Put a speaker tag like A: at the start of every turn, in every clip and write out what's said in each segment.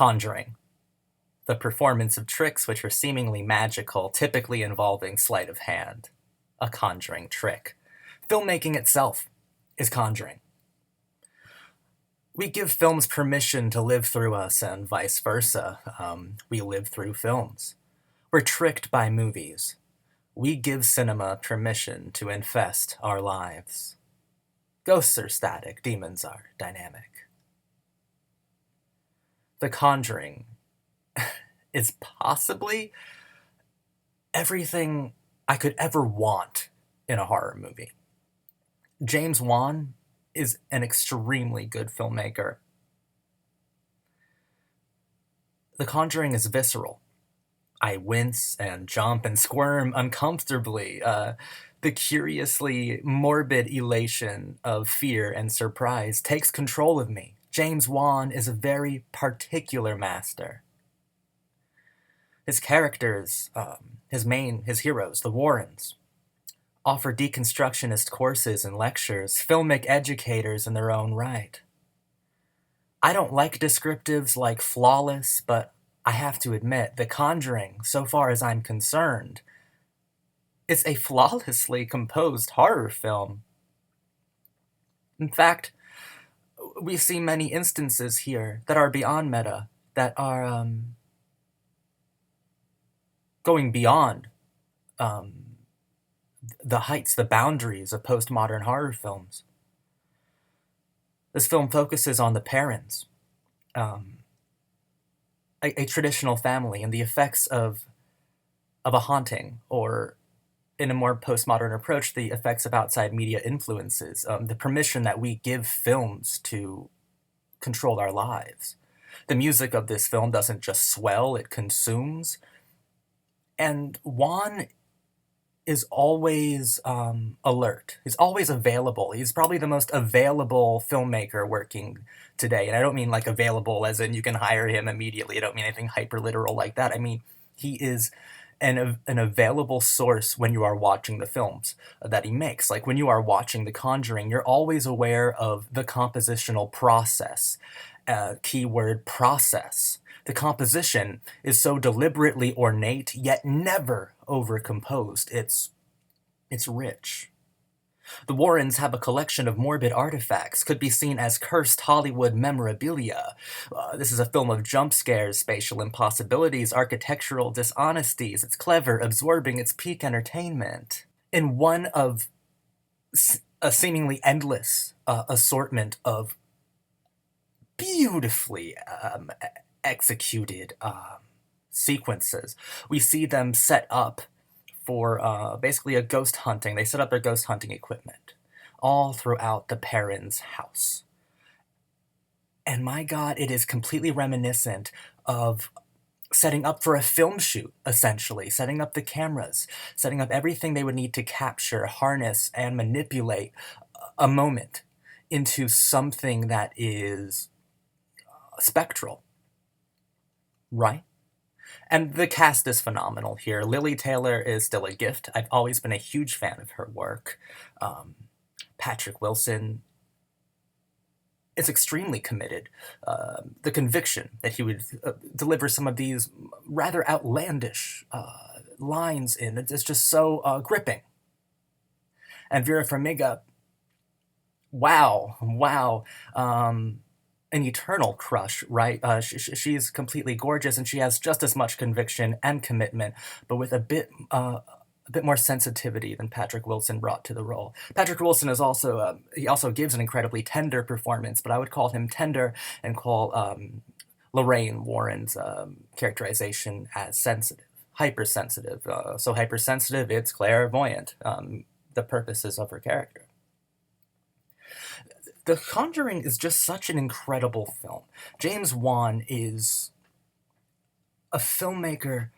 A: Conjuring, the performance of tricks which are seemingly magical, typically involving sleight of hand. A conjuring trick. Filmmaking itself is conjuring. We give films permission to live through us and vice versa. We live through films. We're tricked by movies. We give cinema permission to infest our lives. Ghosts are static, demons are dynamic. The Conjuring is possibly everything I could ever want in a horror movie. James Wan is an extremely good filmmaker. The Conjuring is visceral. I wince and jump and squirm uncomfortably. The curiously morbid elation of fear and surprise takes control of me. James Wan is a very particular master. His characters, his heroes, the Warrens, offer deconstructionist courses and lectures, filmic educators in their own right. I don't like descriptives like flawless, but I have to admit, The Conjuring, so far as I'm concerned, is a flawlessly composed horror film. In fact, we see many instances here that are beyond meta, that are going beyond the heights, the boundaries of postmodern horror films. This film focuses on the parents, a traditional family, and the effects of a haunting, or in a more postmodern approach, the effects of outside media influences, the permission that we give films to control our lives. The music of this film doesn't just swell, it consumes. And Wan is always alert. He's always available. He's probably the most available filmmaker working today. And I don't mean like available as in you can hire him immediately. I don't mean anything hyper literal like that. I mean, he is an available source when you are watching the films that he makes. Like when you are watching The Conjuring, you're always aware of the compositional process. Keyword process. The composition is so deliberately ornate, yet never overcomposed. It's rich. The Warrens have a collection of morbid artifacts, could be seen as cursed Hollywood memorabilia. This is a film of jump scares, spatial impossibilities, architectural dishonesties. It's clever, absorbing, it's peak entertainment. In one of a seemingly endless assortment of beautifully executed sequences, we see them set up for basically a ghost hunting. They set up their ghost hunting equipment all throughout the Perrins' house. And my God, it is completely reminiscent of setting up for a film shoot, essentially, setting up the cameras, setting up everything they would need to capture, harness, and manipulate a moment into something that is spectral, right? And the cast is phenomenal here. Lily Taylor is still a gift. I've always been a huge fan of her work. Patrick Wilson is extremely committed. The conviction that he would deliver some of these rather outlandish lines in, it's just so gripping. And Vera Farmiga, wow. An eternal crush, right? She's completely gorgeous, and she has just as much conviction and commitment, but with a bit more sensitivity than Patrick Wilson brought to the role. Patrick Wilson is also he also gives an incredibly tender performance, but I would call him tender and call Lorraine Warren's characterization as sensitive, hypersensitive. So hypersensitive, it's clairvoyant. The purposes of her character. The Conjuring is just such an incredible film. James Wan is a filmmaker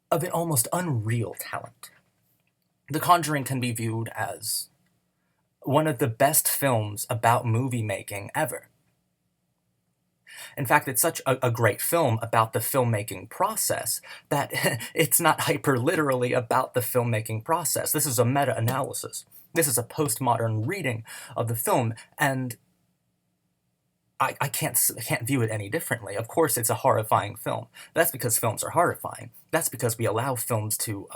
A: of an almost unreal talent. The Conjuring can be viewed as one of the best films about movie making ever. In fact, it's such a great film about the filmmaking process that it's not hyper-literally about the filmmaking process. This is a meta-analysis. This is a postmodern reading of the film, and I can't view it any differently. Of course, it's a horrifying film. That's because films are horrifying. That's because we allow films to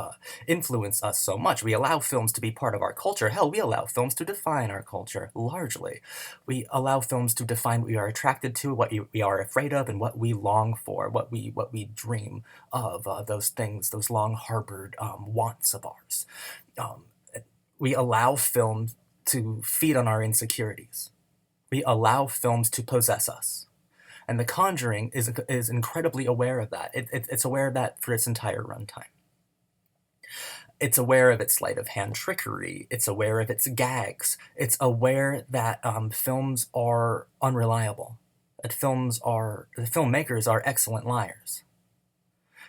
A: influence us so much. We allow films to be part of our culture. Hell, we allow films to define our culture, largely. We allow films to define what we are attracted to, what we are afraid of, and what we long for, what we dream of, those things, those long-harbored wants of ours. Um, we allow films to feed on our insecurities. We allow films to possess us. And The Conjuring is incredibly aware of that. It's aware of that for its entire runtime. It's aware of its sleight of hand trickery. It's aware of its gags. It's aware that films are unreliable. That the filmmakers are excellent liars.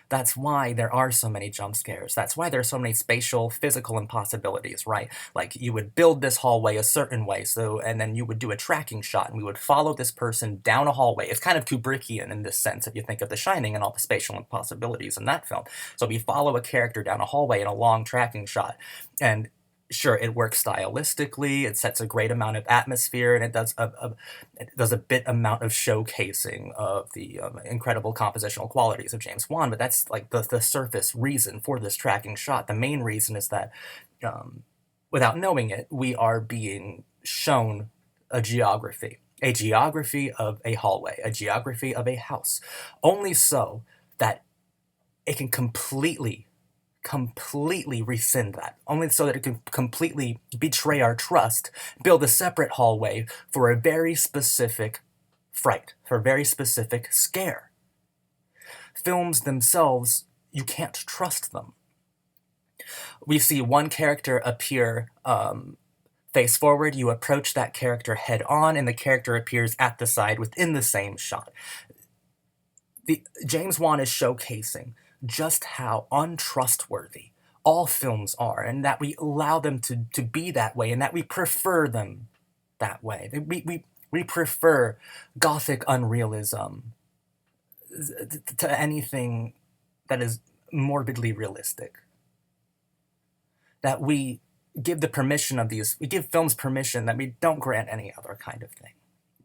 A: That's why there are so many jump scares. That's why there are so many spatial, physical impossibilities, right? Like, you would build this hallway a certain way, and then you would do a tracking shot, and we would follow this person down a hallway. It's kind of Kubrickian in this sense, if you think of The Shining and all the spatial impossibilities in that film. So we follow a character down a hallway in a long tracking shot, and sure, it works stylistically, it sets a great amount of atmosphere, and it does a bit amount of showcasing of the incredible compositional qualities of James Wan, but that's like the surface reason for this tracking shot. The main reason is that, without knowing it, we are being shown a geography of a hallway, a geography of a house, only so that it can completely rescind that, only so that it can completely betray our trust, build a separate hallway for a very specific fright, for a very specific scare. Films themselves, you can't trust them. We see one character appear face forward, you approach that character head on, and the character appears at the side within the same shot. James Wan is showcasing just how untrustworthy all films are, and that we allow them to be that way, and that we prefer them that way. We prefer gothic unrealism to anything that is morbidly realistic. That we give films permission that we don't grant any other kind of thing.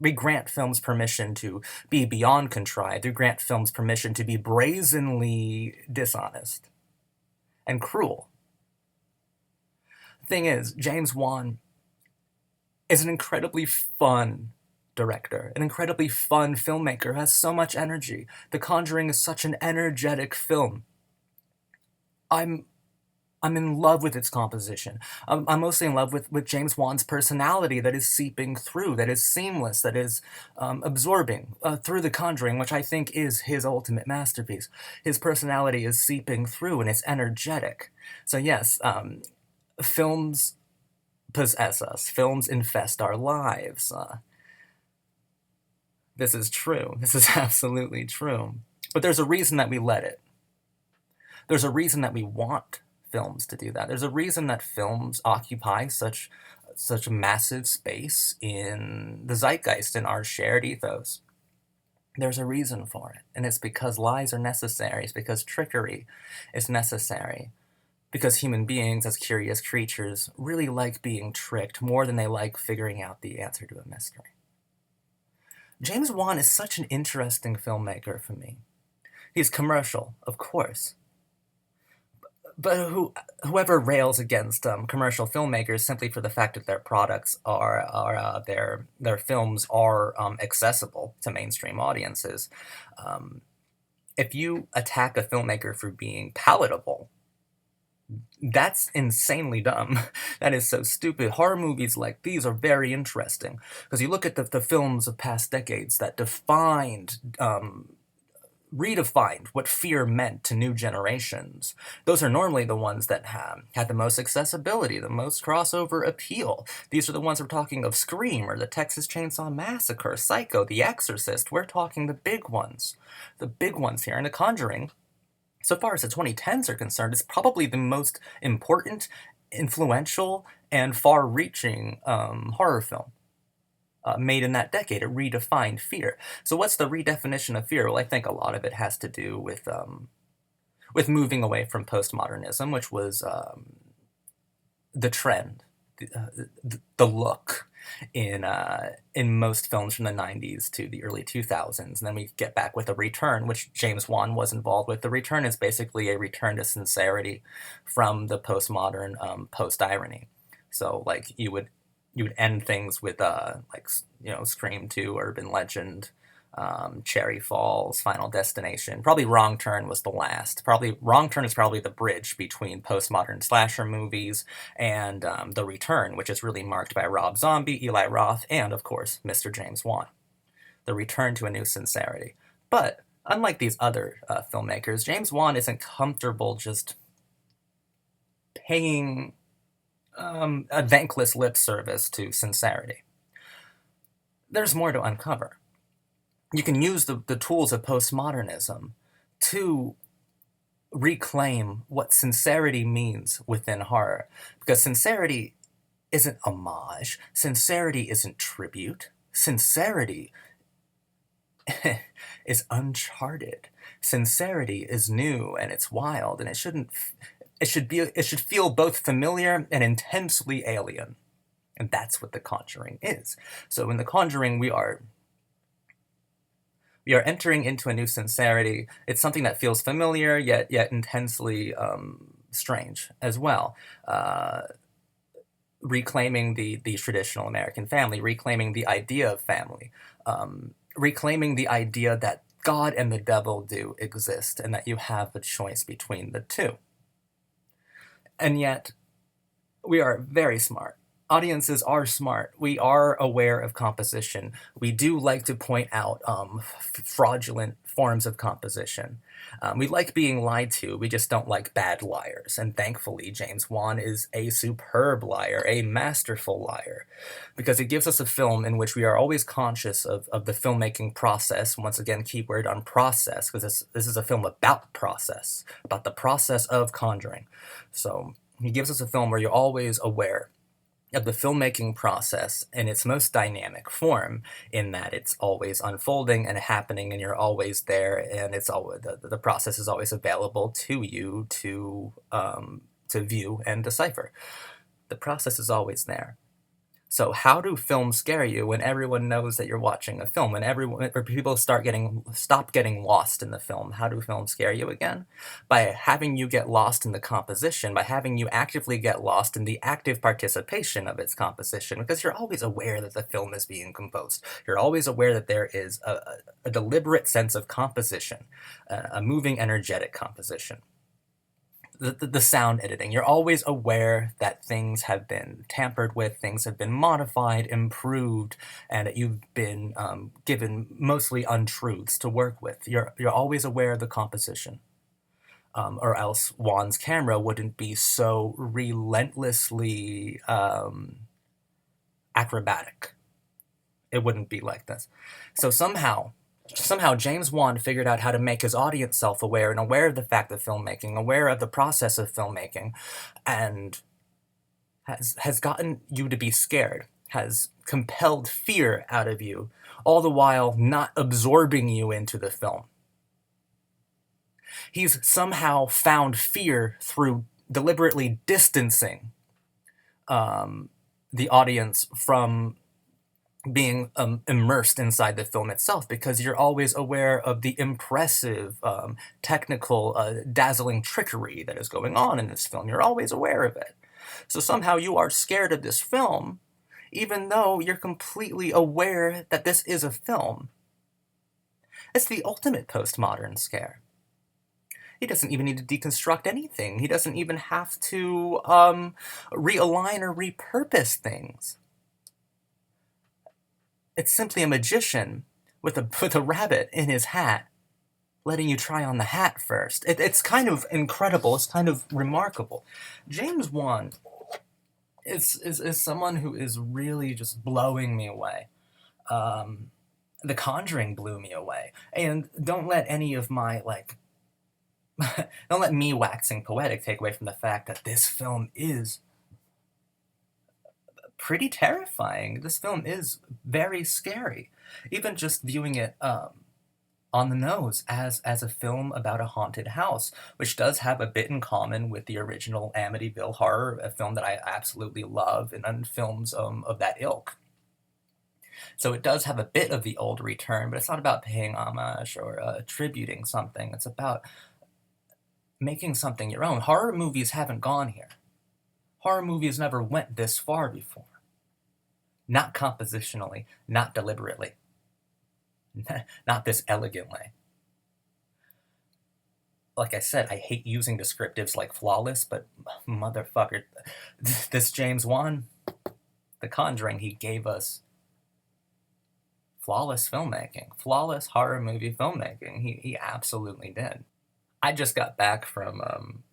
A: We grant films permission to be beyond contrived. We grant films permission to be brazenly dishonest and cruel. The thing is, James Wan is an incredibly fun director, an incredibly fun filmmaker, has so much energy. The Conjuring is such an energetic film. I'm in love with its composition. I'm mostly in love with James Wan's personality that is seeping through, that is seamless, that is absorbing through The Conjuring, which I think is his ultimate masterpiece. His personality is seeping through, and it's energetic. So yes, films possess us. Films infest our lives. This is true. This is absolutely true. But there's a reason that we let it. There's a reason that we want films to do that. There's a reason that films occupy such a massive space in the zeitgeist, in our shared ethos. There's a reason for it, and it's because lies are necessary. It's because trickery is necessary. Because human beings, as curious creatures, really like being tricked more than they like figuring out the answer to a mystery. James Wan is such an interesting filmmaker for me. He's commercial, of course. But whoever rails against commercial filmmakers simply for the fact that their products their films are accessible to mainstream audiences, if you attack a filmmaker for being palatable, that's insanely dumb. That is so stupid. Horror movies like these are very interesting because you look at the films of past decades that redefined what fear meant to new generations. Those are normally the ones that had the most accessibility, the most crossover appeal. These are the ones we're talking of: Scream, or the Texas Chainsaw Massacre, Psycho, The Exorcist. We're talking the big ones. The big ones here. And The Conjuring, so far as the 2010s are concerned, is probably the most important, influential, and far-reaching horror film made in that decade. It redefined fear. So what's the redefinition of fear? Well, I think a lot of it has to do with moving away from postmodernism, which was the trend, the look. in most films from the 90s to the early 2000s. And then we get back with The Return, which James Wan was involved with. The Return is basically a return to sincerity from the postmodern post-irony. So like you would end things with like, you know, Scream 2, Urban Legend, Cherry Falls, Final Destination. Probably Wrong Turn was the last. Probably Wrong Turn is probably the bridge between postmodern slasher movies and The Return, which is really marked by Rob Zombie, Eli Roth, and of course Mr. James Wan. The return to a new sincerity. But unlike these other filmmakers, James Wan isn't comfortable just paying a thankless lip service to sincerity. There's more to uncover. You can use the tools of postmodernism to reclaim what sincerity means within horror. Because sincerity isn't homage, sincerity isn't tribute, sincerity is uncharted. Sincerity is new and it's wild, and it should feel both familiar and intensely alien. And that's what The Conjuring is. So in The Conjuring, we are entering into a new sincerity. It's something that feels familiar, yet intensely strange as well. Reclaiming the traditional American family, reclaiming the idea of family, reclaiming the idea that God and the devil do exist, and that you have a choice between the two. And yet, we are very smart. Audiences are smart. We are aware of composition. We do like to point out fraudulent forms of composition. We like being lied to. We just don't like bad liars. And thankfully, James Wan is a superb liar, a masterful liar, because it gives us a film in which we are always conscious of the filmmaking process. Once again, keyword on process, because this is a film about process, about the process of conjuring. So he gives us a film where you're always aware of the filmmaking process in its most dynamic form, in that it's always unfolding and happening, and you're always there, and it's always the process is always available to you to view and decipher. The process is always there. So how do films scare you when everyone knows that you're watching a film? When people stop getting lost in the film, how do films scare you again? By having you get lost in the composition, by having you actively get lost in the active participation of its composition, because you're always aware that the film is being composed. You're always aware that there is a deliberate sense of composition, a moving, energetic composition. The sound editing. You're always aware that things have been tampered with, things have been modified, improved, and that you've been given mostly untruths to work with. You're always aware of the composition. Or else Wan's camera wouldn't be so relentlessly acrobatic. It wouldn't be like this. So somehow James Wan figured out how to make his audience self-aware and aware of the fact of filmmaking, aware of the process of filmmaking, and has gotten you to be scared, has compelled fear out of you, all the while not absorbing you into the film. He's somehow found fear through deliberately distancing the audience from being immersed inside the film itself, because you're always aware of the impressive, technical, dazzling trickery that is going on in this film. You're always aware of it. So somehow you are scared of this film, even though you're completely aware that this is a film. It's the ultimate postmodern scare. He doesn't even need to deconstruct anything. He doesn't even have to realign or repurpose things. It's simply a magician with a rabbit in his hat, letting you try on the hat first. It's kind of incredible. It's kind of remarkable. James Wan is someone who is really just blowing me away. The Conjuring blew me away. And don't let any of my, don't let me waxing poetic take away from the fact that this film is pretty terrifying. This film is very scary. Even just viewing it on the nose as a film about a haunted house, which does have a bit in common with the original Amityville Horror, a film that I absolutely love, and films of that ilk. So it does have a bit of the old return, but it's not about paying homage or attributing something. It's about making something your own. Horror movies haven't gone here. Horror movies never went this far before. Not compositionally, not deliberately, not this elegantly. Like I said, I hate using descriptives like flawless, but motherfucker, this James Wan, The Conjuring, he gave us flawless filmmaking, flawless horror movie filmmaking. He absolutely did. I just got back from,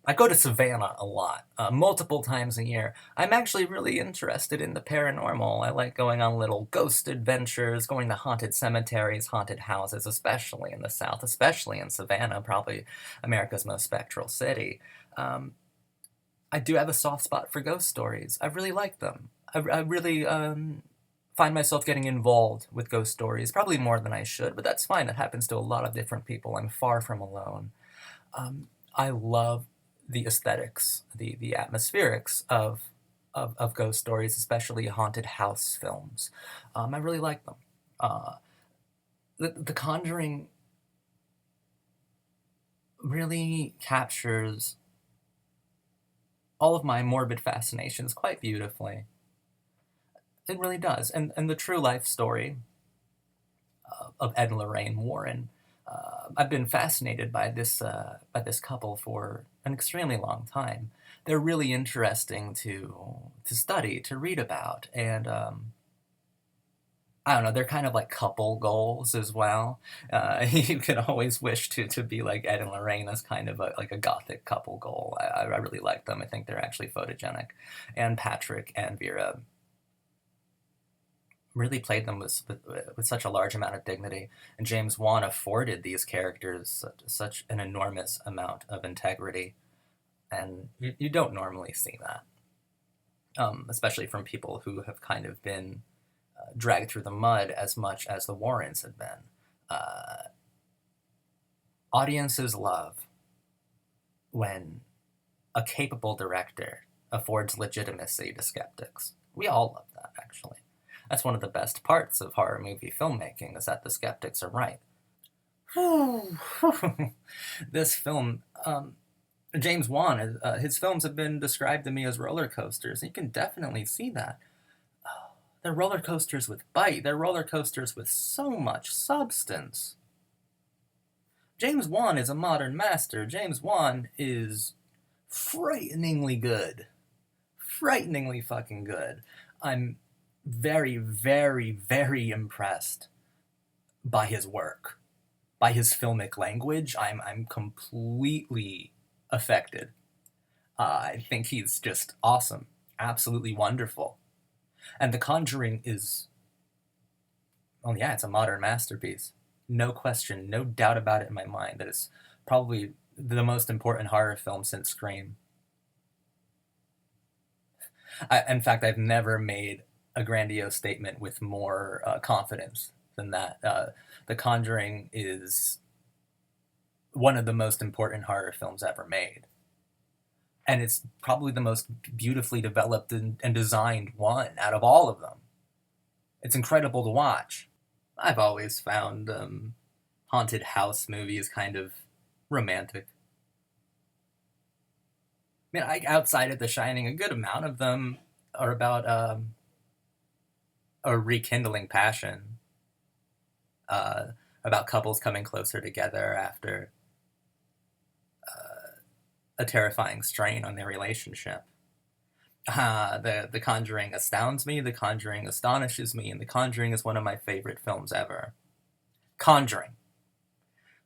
A: I go to Savannah a lot, multiple times a year. I'm actually really interested in the paranormal. I like going on little ghost adventures, going to haunted cemeteries, haunted houses, especially in the South, especially in Savannah, probably America's most spectral city. Um, I do have a soft spot for ghost stories. I really like them. I really find myself getting involved with ghost stories, probably more than I should, but that's fine. It happens to a lot of different people. I'm far from alone. I love the aesthetics, the atmospherics of ghost stories, especially haunted house films. I really like them. Uh, the Conjuring really captures all of my morbid fascinations quite beautifully. It really does. And the true life story of Ed and Lorraine Warren. I've been fascinated by this couple for an extremely long time. They're really interesting to study, to read about, and I don't know. They're kind of like couple goals as well. You can always wish to be like Ed and Lorraine as kind of like a gothic couple goal. I really like them. I think they're actually photogenic, and Patrick and Vera really played them with such a large amount of dignity, and James Wan afforded these characters such an enormous amount of integrity, and you don't normally see that, especially from people who have kind of been dragged through the mud as much as the Warrens have been. Uh, Audiences love when a capable director affords legitimacy to skeptics. We all love that, actually. That's one of the best parts of horror movie filmmaking, is that the skeptics are right. This film, James Wan, his films have been described to me as roller coasters. You can definitely see that. They're roller coasters with bite. They're roller coasters with so much substance. James Wan is a modern master. James Wan is frighteningly good. Frighteningly fucking good. I'm very, very, very impressed by his work, by his filmic language. I'm completely affected. I think he's just awesome, absolutely wonderful. And The Conjuring is, well, yeah, it's a modern masterpiece. No question, no doubt about it in my mind that it's probably the most important horror film since Scream. In fact, I've never made a grandiose statement with more confidence than that. The Conjuring is one of the most important horror films ever made. And it's probably the most beautifully developed and designed one out of all of them. It's incredible to watch. I've always found haunted house movies kind of romantic. I mean, outside of The Shining, a good amount of them are about a rekindling passion, uh, about couples coming closer together after a terrifying strain on their relationship. The Conjuring astounds me, The Conjuring astonishes me, and The Conjuring is one of my favorite films ever. Conjuring.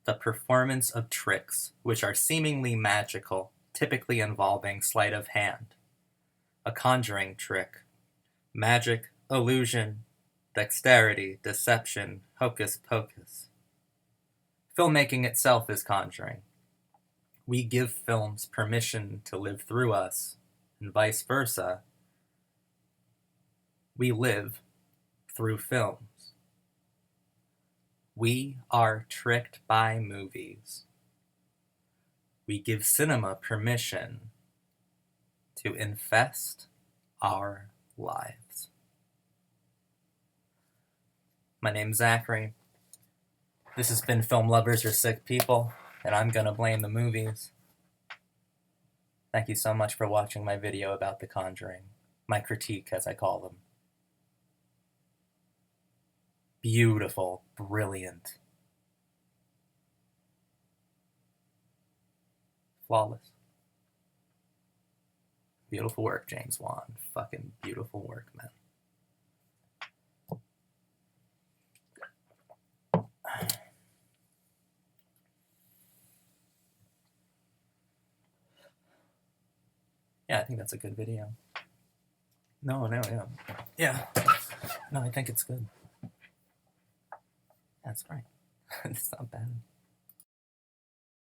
A: The performance of tricks, which are seemingly magical, typically involving sleight of hand. A conjuring trick. Magic, illusion, dexterity, deception, hocus pocus. Filmmaking itself is conjuring. We give films permission to live through us, and vice versa. We live through films. We are tricked by movies. We give cinema permission to infest our lives. My name's Zachary. This has been Film Lovers Are Sick People, and I'm gonna blame the movies. Thank you so much for watching my video about The Conjuring. My critique, as I call them. Beautiful, brilliant, flawless. Beautiful work, James Wan. Fucking beautiful work, man. Yeah, I think that's a good video. No, yeah. Yeah. No, I think it's good. That's right. It's not bad.